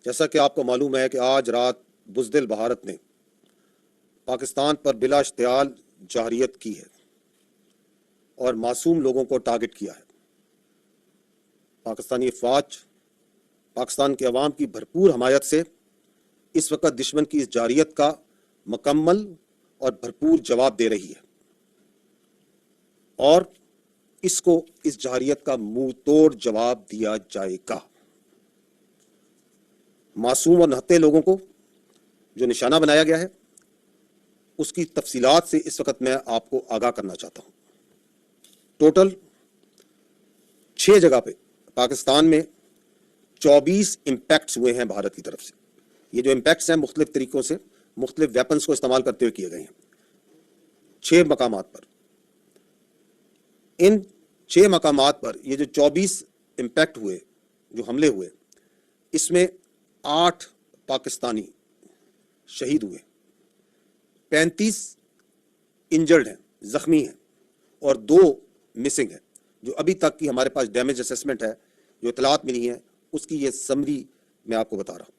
جیسا کہ آپ کو معلوم ہے کہ آج رات بزدل بھارت نے پاکستان پر بلا اشتعال جارحیت کی ہے اور معصوم لوگوں کو ٹارگٹ کیا ہے۔ پاکستانی افواج پاکستان کے عوام کی بھرپور حمایت سے اس وقت دشمن کی اس جارحیت کا مکمل اور بھرپور جواب دے رہی ہے، اور اس جارحیت کا منہ توڑ جواب دیا جائے گا۔ معصوم اور نہتے لوگوں کو جو نشانہ بنایا گیا ہے، اس کی تفصیلات سے اس وقت میں آپ کو آگاہ کرنا چاہتا ہوں۔ ٹوٹل 6 جگہ پہ پاکستان میں 24 امپیکٹس ہوئے ہیں بھارت کی طرف سے۔ یہ جو امپیکٹس ہیں مختلف طریقوں سے، مختلف ویپنز کو استعمال کرتے ہوئے کیے گئے ہیں 6 مقامات پر۔ ان 6 مقامات پر یہ جو 24 امپیکٹ ہوئے، جو حملے ہوئے، اس میں 8 پاکستانی شہید ہوئے، 35 انجرڈ ہیں، زخمی ہیں، اور 2 مسنگ ہیں۔ جو ابھی تک کی ہمارے پاس ڈیمیج اسیسمنٹ ہے، جو اطلاعات ملی ہیں، اس کی یہ سمری میں آپ کو بتا رہا ہوں۔